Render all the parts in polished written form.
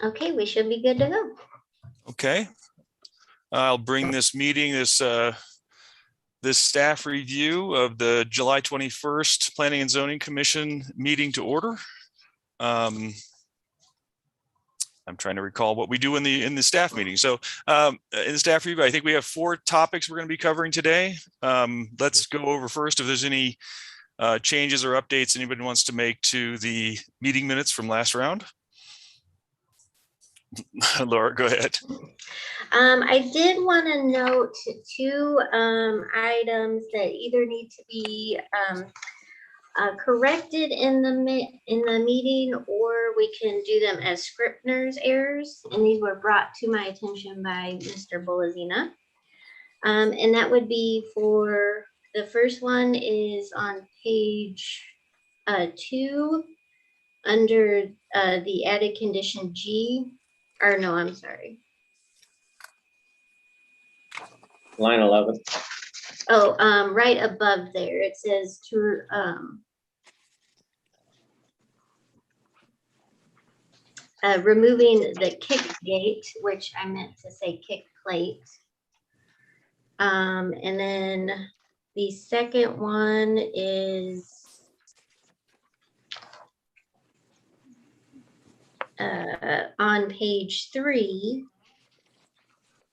Okay, we should be good to go. Okay. I'll bring this meeting, this staff review of the July 21st Planning and Zoning Commission meeting to order. I'm trying to recall what we do in the staff meeting. So in the staff review, I think we have 4 topics we're going to be covering today. Let's go over first if there's any changes or updates anybody wants to make to the meeting minutes from last round. Laura, go ahead. I did want to note 2 items that either need to be corrected in the meeting, or we can do them as Scribner's errors. And these were brought to my attention by Mr. Bolazina. And that would be for the first one is on page 2 under the added condition G. Or no, I'm sorry. Line 11. Oh, right above there, it says to removing the kick gate, which I meant to say kick plate. And then the second one is on page 3,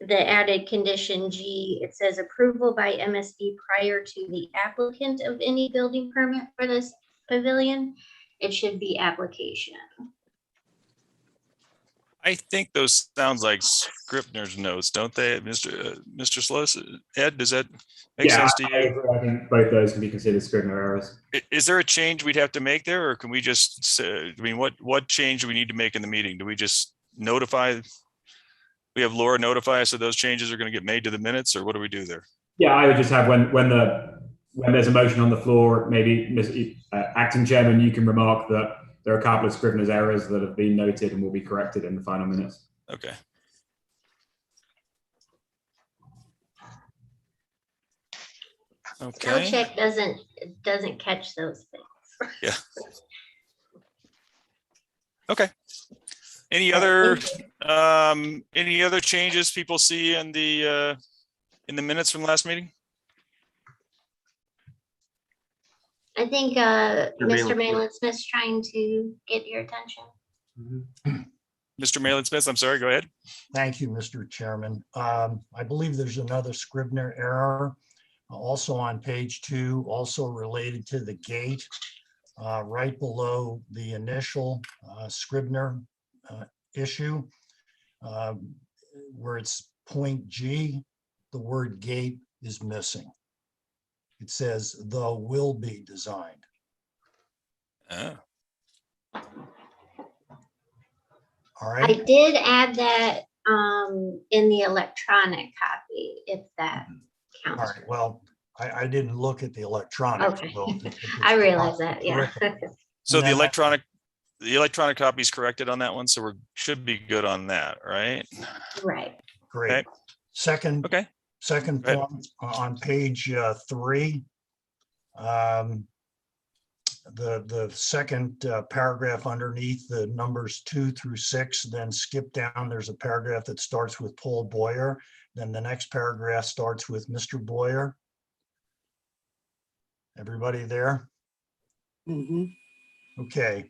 the added condition G, it says approval by MSD prior to the applicant of any building permit for this pavilion. It should be application. I think those sounds like Scribner's notes, don't they, Mr. Sloss? Ed, does that make sense to you? I think both those can be considered Scribner errors. Is there a change we'd have to make there, or can we just say, I mean, what change do we need to make in the meeting? Do we just notify? We have Laura notify us that those changes are going to get made to the minutes, or what do we do there? Yeah, I would just have when there's a motion on the floor, maybe acting chairman, you can remark that there are a couple of Scribner's errors that have been noted and will be corrected in the final minutes. Okay. Okay. Spell check doesn't catch those things. Yeah. Okay. Any other changes people see in the minutes from last meeting? I think Mr. Malin-Smith's trying to get your attention. Mr. Malin-Smith, I'm sorry, go ahead. Thank you, Mr. Chairman. I believe there's another Scribner error also on page 2, also related to the gate, right below the initial Scribner issue, where it's point G, the word gate is missing. It says the will be designed. Oh. All right. I did add that in the electronic copy, if that counts. All right. Well, I didn't look at the electronic. Okay. I realize that. Yeah. So the electronic copy is corrected on that one, so we should be good on that, right? Right. Great. Okay. Second. Okay. Second point on page 3, the second paragraph underneath the numbers 2 through 6, then skip down. There's a paragraph that starts with Paul Boyer. Then the next paragraph starts with Mr. Boyer. Everybody there? Mm-hmm. Okay.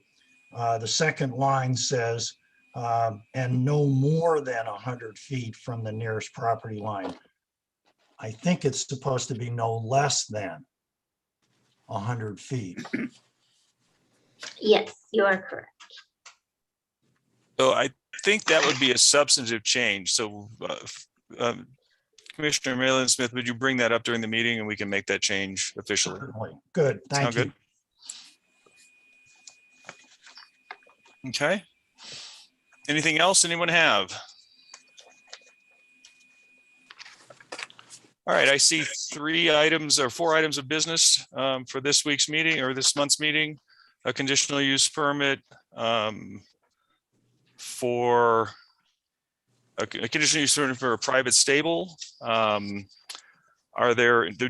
The second line says, and no more than 100 feet from the nearest property line. I think it's supposed to be no less than 100 feet. Yes, you are correct. So I think that would be a substantive change. So Commissioner Malin-Smith, would you bring that up during the meeting and we can make that change officially? Good, thank Sound you. good? Okay. Anything else anyone have? All right, I see 4 items of business for this week's meeting or this month's meeting. A conditional use permit for a conditional use permit for a private stable. Do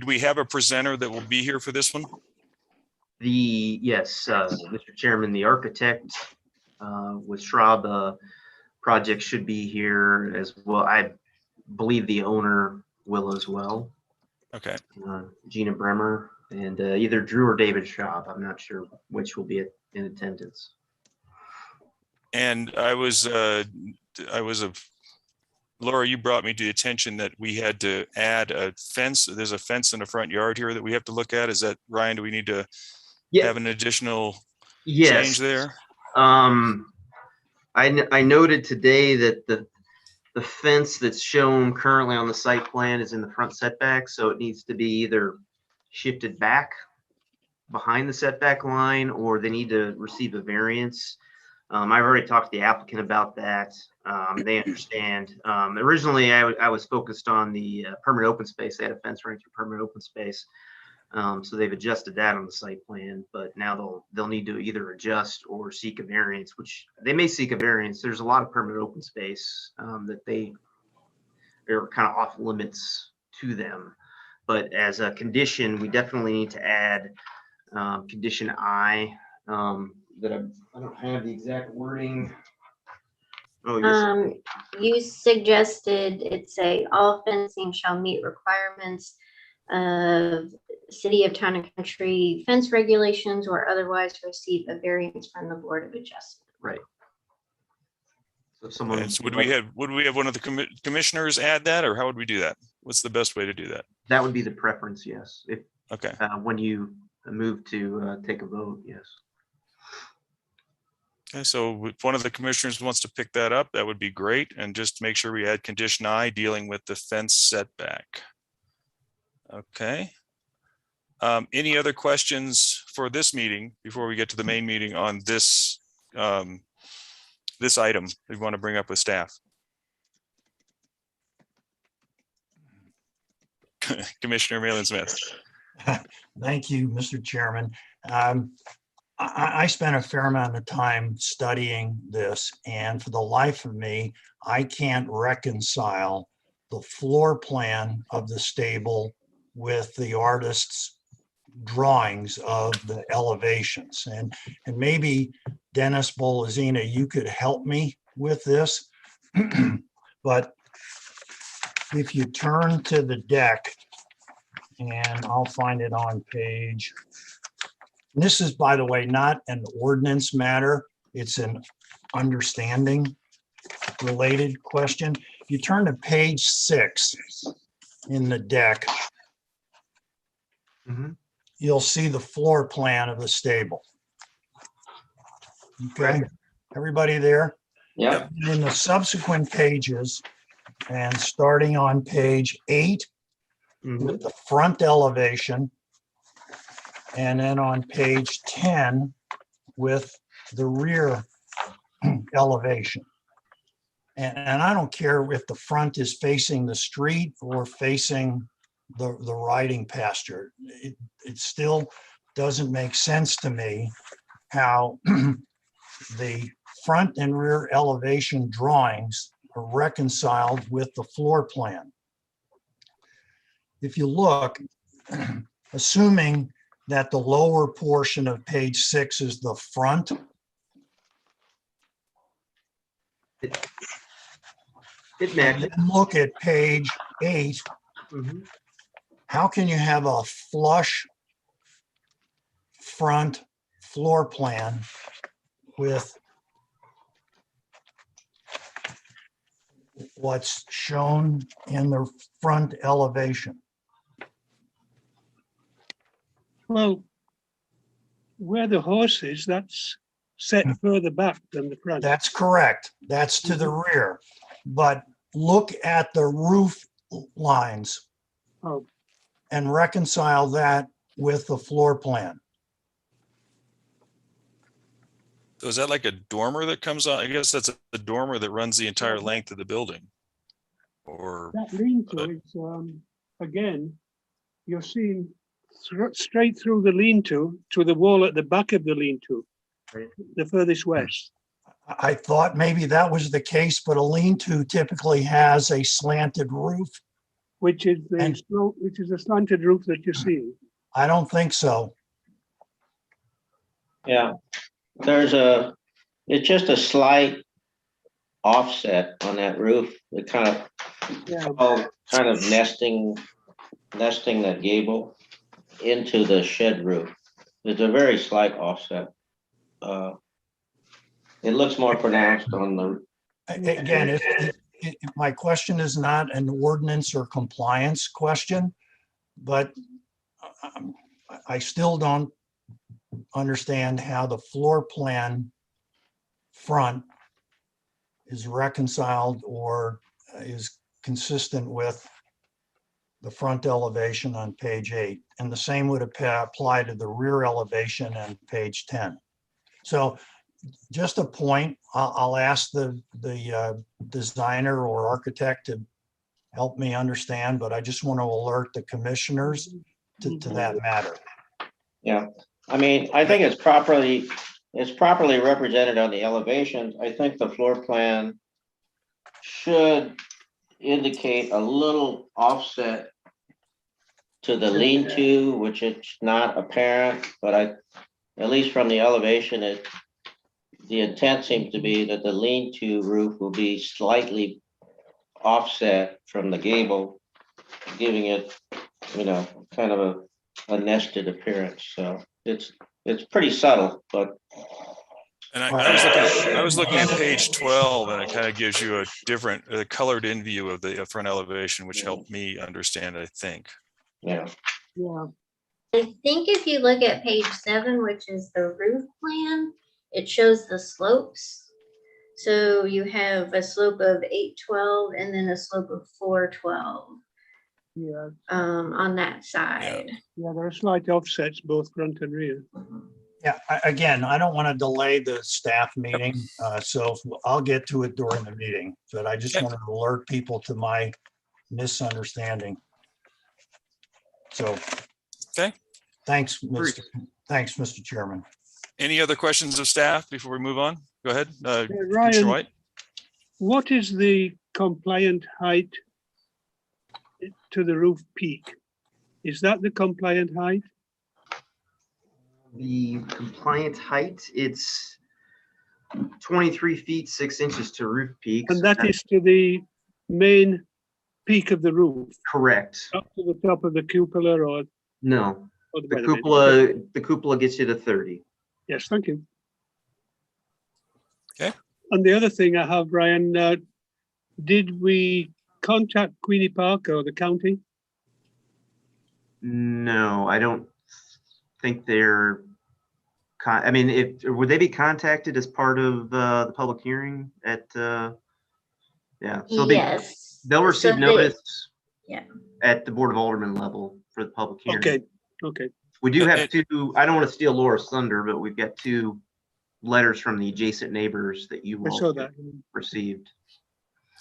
we have a presenter that will be here for this one? Yes, Mr. Chairman, the architect was Schraub project should be here as well. I believe the owner will as well, Okay. Gina Bremer, and either Drew or David Schaub. I'm not sure which will be in attendance. And Laura, you brought me to the attention that we had to add a fence. There's a fence in the front yard here that we have to look at. Is that, Ryan, do we need to have an additional change there? I noted today that the fence that's shown currently on the site plan is in the front setback, so it needs to be either shifted back behind the setback line, or they need to receive a variance. I've already talked to the applicant about that. They understand. Originally, I was focused on the permanent open space. They had a fence running through permanent open space. So they've adjusted that on the site plan, but now they'll need to either adjust or seek a variance, which they may seek a variance. There's a lot of permanent open space that they're kind of off limits to them. But as a condition, we definitely need to add condition I, that I don't have the exact wording. Oh, yes. You suggested it say all fencing shall meet requirements of City of Town and Country fence regulations or otherwise receive a variance from the Board of Adjustment. Right. So if someone So would we have one of the commissioners add that, or how would we do that? What's the best way to do that? that would be the preference, yes. If Okay. when you move to take a vote, yes. Okay, so if one of the commissioners wants to pick that up, that would be great. And just make sure we add condition I dealing with the fence setback. Okay. Any other questions for this meeting before we get to the main meeting on this this item we want to bring up with staff? Commissioner Malin Smith. Thank you, Mr. Chairman. I spent a fair amount of time studying this, and for the life of me, I can't reconcile the floor plan of the stable with the artist's drawings of the elevations. And maybe Dennis Bolazina, you could help me with this. But if you turn to the deck, and I'll find it on page, this is, by the way, not an ordinance matter, it's an understanding related question. If you turn to page 6 in the deck, you'll see the floor plan of the stable. Okay, everybody there? Yep. In the subsequent pages, and starting on page 8 with the front elevation, and then on page 10 with the rear elevation. And I don't care if the front is facing the street or facing the riding pasture. It still doesn't make sense to me how the front and rear elevation drawings are reconciled with the floor plan. If you look, assuming that the lower portion of page 6 is the front, It matches. and look at page 8, how can you have a flush front floor plan with what's shown in the front elevation? Well, where the horse is, that's set further back than the front. That's correct. That's to the rear. But look at the roof lines Oh, and reconcile that with the floor plan. So is that like a dormer that comes on? I guess that's a dormer that runs the entire length of the building. Or that lean-to is, again, you're seeing straight through the lean-to to the wall at the back of the lean-to, the furthest west. I thought maybe that was the case, but a lean-to typically has a slanted roof. Which is And- a slanted roof that you're seeing. I don't think so. Yeah, it's just a slight offset on that roof. It kind of, Yeah, kind of nesting that gable into the shed roof. It's a very slight offset. It looks more pronounced on the, Again, if my question is not an ordinance or compliance question, but I still don't understand how the floor plan front is reconciled or is consistent with the front elevation on page 8. And the same would apply to the rear elevation on page 10. So just a point, I'll ask the designer or architect to help me understand, but I just want to alert the commissioners to that matter. yeah. I mean, I think it's properly represented on the elevations. I think the floor plan should indicate a little offset to the lean-to, which it's not apparent, but at least from the elevation, the intent seems to be that the lean-to roof will be slightly offset from the gable, giving it, kind of a nested appearance. So it's pretty subtle, but And I was looking at page 12, and it kind of gives you a different colored in view of the front elevation, which helped me understand, I think. yeah. yeah. I think if you look at page 7, which is the roof plan, it shows the slopes. So you have a slope of 812 and then a slope of 412 Yeah, on that side. yeah, there are slight offsets both front and rear. Yeah, again, I don't want to delay the staff meeting, so I'll get to it during the meeting, but I just Yep. wanted to alert people to my misunderstanding. So. Okay. Thanks, Mr. Chairman. Any other questions of staff before we move on? Go ahead, Commissioner Ryan, White. what is the compliant height to the roof peak? Is that the compliant height? The compliant height, it's 23 feet, 6 inches to roof peak. And that is to the main peak of the roof, Correct. up to the top of the cupola or No, the the weatherman? cupola gets you to 30. Yes, thank you. Okay. And the other thing I have, Brian, did we contact Queenie Park or the county? No, I don't think they're, I mean, would they be contacted as part of the public hearing at, yeah. So Yes. they'll receive So notice yeah. at the Board of Aldermen level for the public hearing. Okay, okay. We do have two, I don't want to steal Laura's thunder, but we've got 2 letters from the adjacent neighbors that you I all saw that. received.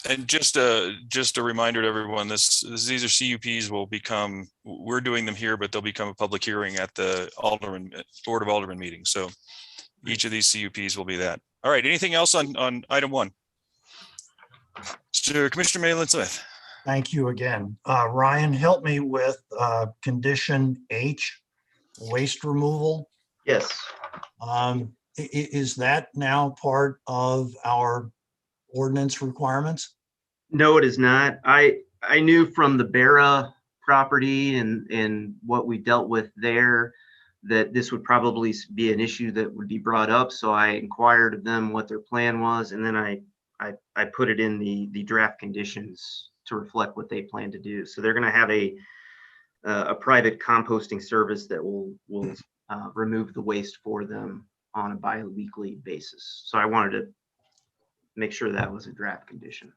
And just a reminder to everyone, these are CUPs will become, we're doing them here, but they'll become a public hearing at the Board of Aldermen meeting. So each of these CUPs will be that. All right, anything else on item 1? Mr. Commissioner Mayland Smith. Thank you again. Ryan, help me with condition H, waste removal. Yes. Is that now part of our ordinance requirements? No, it is not. I knew from the Barra property and what we dealt with there that this would probably be an issue that would be brought up. So I inquired of them what their plan was, and then I put it in the draft conditions to reflect what they plan to do. So they're going to have a private composting service that will remove the waste for them on a bi-weekly basis. So I wanted to make sure that was a draft condition.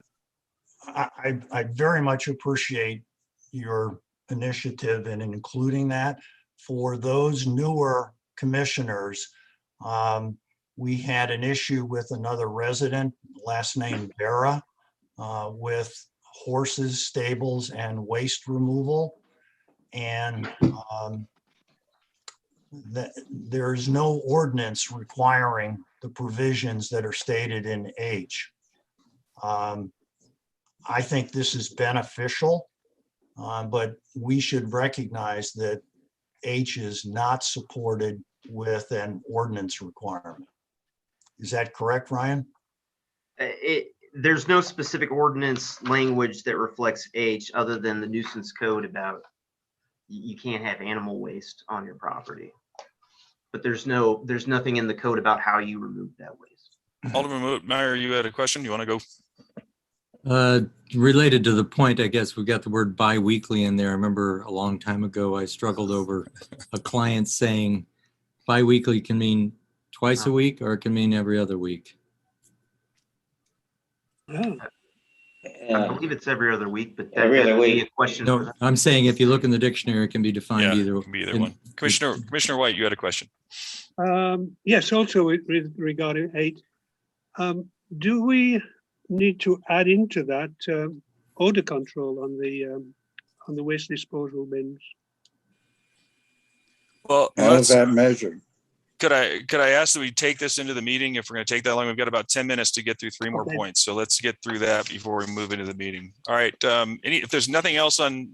I very much appreciate your initiative in including that. For those newer commissioners, we had an issue with another resident, last name Barra, with horses, stables, and waste removal. And there's no ordinance requiring the provisions that are stated in H. I think this is beneficial, but we should recognize that H is not supported with an ordinance requirement. Is that correct, Ryan? there's no specific ordinance language that reflects H other than the nuisance code about you can't have animal waste on your property. But there's nothing in the code about how you remove that waste. Alderman Meyer, you had a question? You want to go? Related to the point, I guess we got the word bi-weekly in there. I remember a long time ago, I struggled over a client saying bi-weekly can mean twice a week or it can mean every other week. Oh, I believe it's every other week, but Every other that would be week. a question. No, I'm saying if you look in the dictionary, it can be defined Yeah, either. it can be either one. Commissioner White, you had a question. yes, also regarding 8, do we need to add into that odor control on the waste disposal bins? Well, How is that measured? could I ask that we take this into the meeting if we're going to take that long? We've got about 10 minutes to get through 3 more Okay. points. So let's get through that before we move into the meeting. All right. If there's nothing else on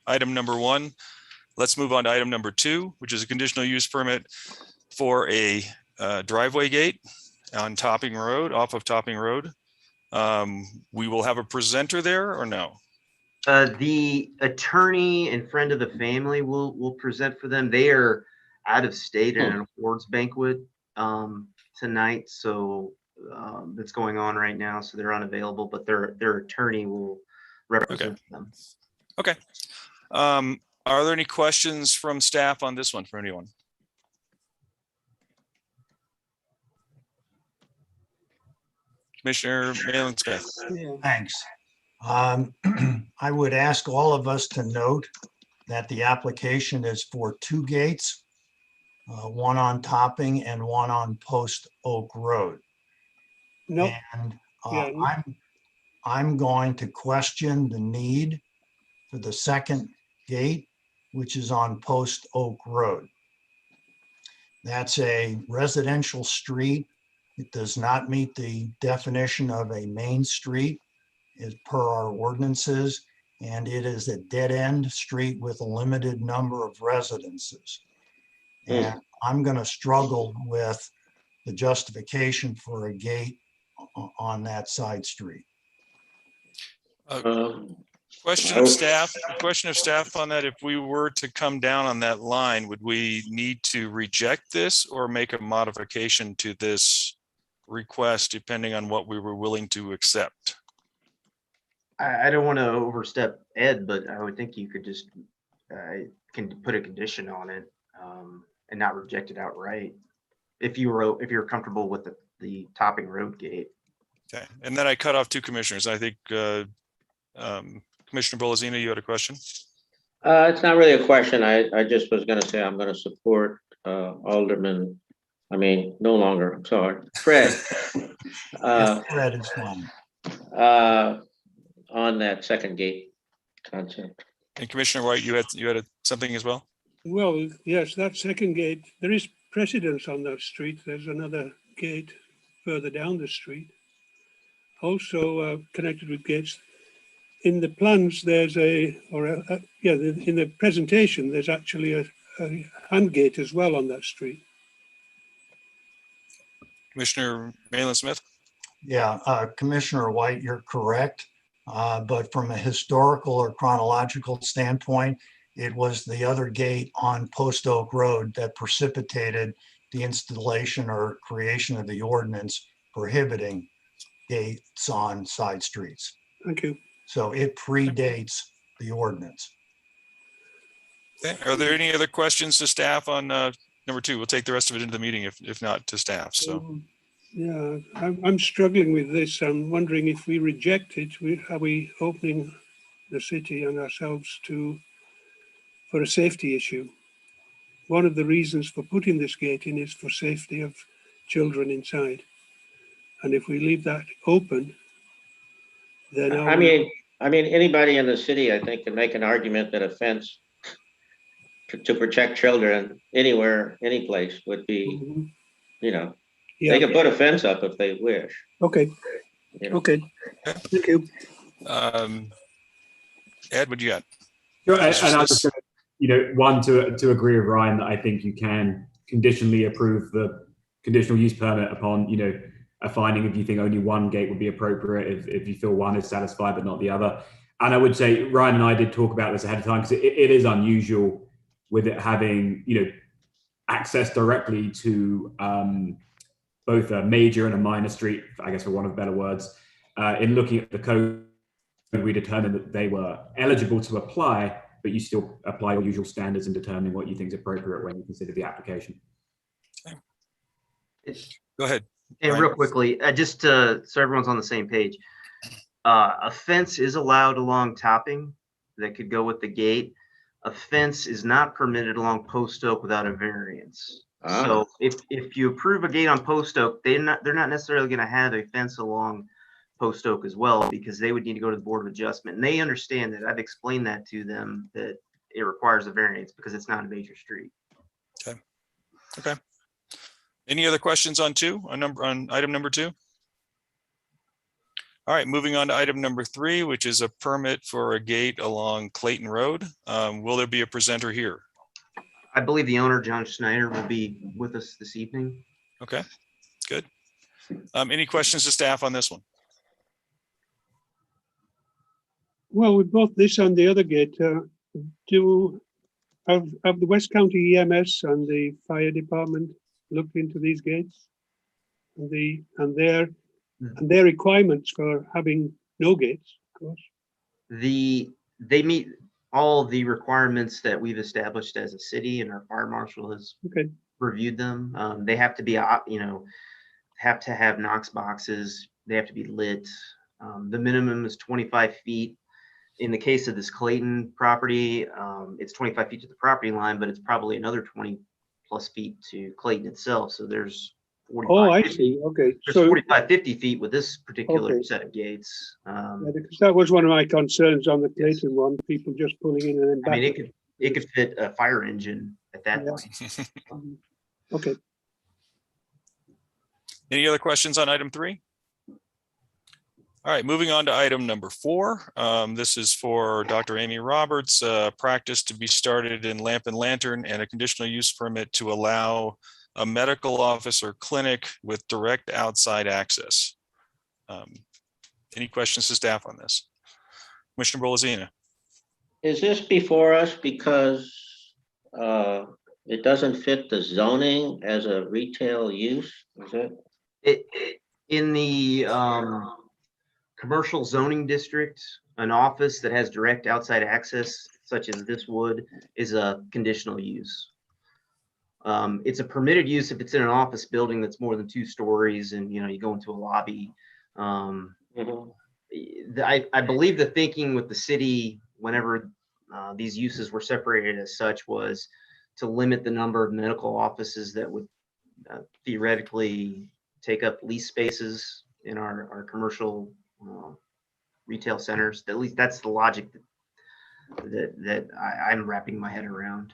item number 1, let's move on to item number 2, which is a conditional use permit for a driveway gate on Topping Road, off of Topping Road. We will have a presenter there or no? The attorney and friend of the family will present for them. They are out of state in an awards banquet tonight, so that's going on right now. So they're unavailable, but their attorney will represent them. Okay. Are there any questions from staff on this one for anyone? Commissioner Malin Smith. Yeah. Thanks. I would ask all of us to note that the application is for 2 gates, one on Topping and one on Post Oak Road. No, And Yeah. I'm going to question the need for the second gate, which is on Post Oak Road. That's a residential street. It does not meet the definition of a main street as per our ordinances, and it is a dead-end street with a limited number of residences. And I'm going to struggle with the justification for a gate on that side street. Question of staff on that. If we were to come down on that line, would we need to reject this or make a modification to this request depending on what we were willing to accept? I don't want to overstep Ed, but I would think you could just can put a condition on it and not reject it outright if you're comfortable with the Topping Road gate. Okay, and then I cut off 2 commissioners. I think Commissioner Bolazina, you had a question? It's not really a question. I just was gonna say I'm gonna support Alderman, no longer, I'm sorry, Fred. Fred is fine. On that second gate concept. And Commissioner White, you had something as well? well, yes, that second gate, there is precedence on that street. There's another gate further down the street. Also connected with gates. In the plans, there's in the presentation, there's actually a hand gate as well on that street. Commissioner Malin Smith? Yeah, Commissioner White, you're correct. But from a historical or chronological standpoint, it was the other gate on Post Oak Road that precipitated the installation or creation of the ordinance prohibiting gates on side streets. Thank you. So it predates the ordinance. Okay. Are there any other questions to staff on number 2? We'll take the rest of it into the meeting if not to staff. So Yeah, I'm struggling with this. I'm wondering if we reject it, are we opening the city and ourselves for a safety issue? One of the reasons for putting this gate in is for safety of children inside. And if we leave that open, then anybody in the city, I think, can make an argument that a fence to protect children anywhere, any place would be, yeah. they can put a fence up if they wish. Okay. Okay. Thank you. Ed, what do you got? Sure, and I was just going to agree with Ryan that I think you can conditionally approve the conditional use permit upon, a finding if you think only one gate would be appropriate, if you feel one is satisfied but not the other. And I would say Ryan and I did talk about this ahead of time, because it is unusual with it having, access directly to both a major and a minor street, I guess for want of better words. In looking at the code, we determined that they were eligible to apply, but you still apply your usual standards in determining what you think is appropriate when you consider the application. Go ahead. And Ryan. real quickly, just so everyone's on the same page, a fence is allowed along topping that could go with the gate. A fence is not permitted along Post Oak without a variance. So if you approve a gate on Post Oak, they're not necessarily going to have a fence along Post Oak as well, because they would need to go to the Board of Adjustment. And they understand that. I've explained that to them, that it requires a variance because it's not a major street. Okay. Any other questions on item number 2? All right, moving on to item number 3, which is a permit for a gate along Clayton Road. Will there be a presenter here? I believe the owner, John Schneider, will be with us this evening. Okay, good. Any questions to staff on this one? Well, with both this and the other gate, have the West County EMS and the fire department looked into these gates and their requirements for having no gates, of course? They meet all the requirements that we've established as a city, and our fire marshal has reviewed them. They have to be, have to have Knox boxes. They have to be lit. The minimum is 25 feet. In the case of this Clayton property, it's 25 feet to the property line, but it's probably another 20 plus feet to Clayton itself. So there's 45, Oh, I 50, see. Okay. there's So, 45, 50 feet with this particular Okay. set of gates. yeah, because that was one of my concerns on the Clayton one, people just pulling in and then I back. mean, it could fit a fire engine at that Yeah. point. Okay. Any other questions on item 3? All right, moving on to item number 4. This is for Dr. Amy Roberts, practice to be started in Lamp and Lantern, and a conditional use permit to allow a medical office or clinic with direct outside access. Any questions to staff on this? Commissioner Bolazina. Is this before us because it doesn't fit the zoning as a retail use? Is it? In the commercial zoning district, an office that has direct outside access, such as this would, is a conditional use. It's a permitted use if it's in an office building that's more than 2 stories and you go into a lobby. I believe the thinking with the city, whenever these uses were separated as such, was to limit the number of medical offices that would theoretically take up lease spaces in our commercial retail centers. At least that's the logic that I'm wrapping my head around.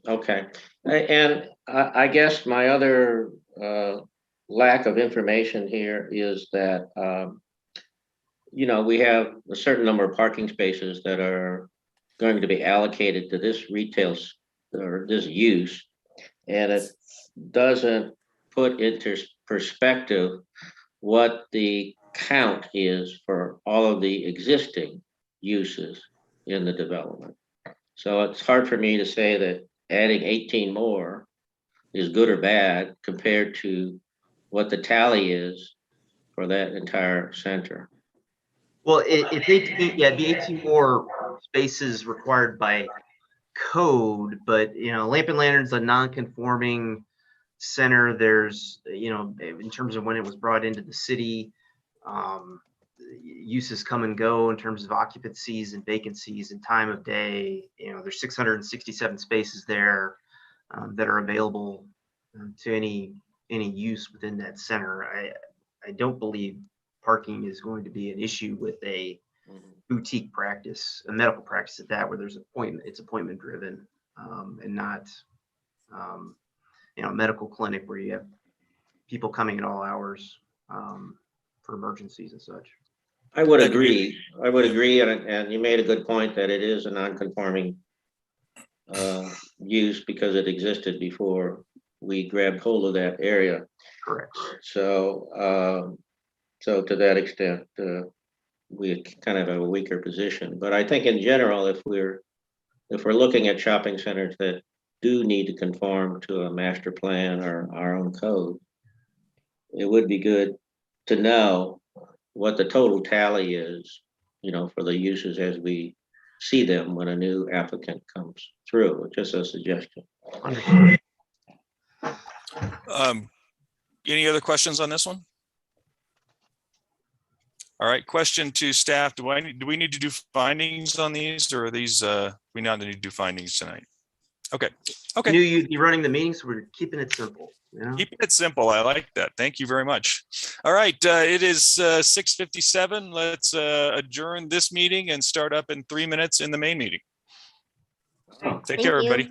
Okay. And I guess my other lack of information here is that, we have a certain number of parking spaces that are going to be allocated to this retail or this use, and it doesn't put into perspective what the count is for all of the existing uses in the development. So it's hard for me to say that adding 18 more is good or bad compared to what the tally is for that entire center. Well, it's 18, yeah, the 18 more spaces required by code, but Lamp and Lantern's a non-conforming center. There's, in terms of when it was brought into the city, uses come and go in terms of occupancies and vacancies and time of day. There's 667 spaces there that are available to any use within that center. I don't believe parking is going to be an issue with a boutique practice, a medical practice at that, where there's it's appointment driven, and not medical clinic where you have people coming at all hours for emergencies and such. I would agree. And you made a good point that it is a non-conforming use because it existed before we grabbed hold of that area. Correct. So, so to that extent, we kind of have a weaker position. But I think in general, if we're looking at shopping centers that do need to conform to a master plan or our own code, it would be good to know what the total tally is, for the uses as we see them when a new applicant comes through. Just a suggestion. Understood. Any other questions on this one? All right, question to staff. Do we need to do findings on these, or are these, we not need to do findings tonight? Okay. Knew you'd be running the meeting, so we're keeping it simple. Keeping it simple. I like that. Thank you very much. All right, it is 6:57. Let's adjourn this meeting and start up in 3 minutes in the main meeting. Take Thank care, you. everybody.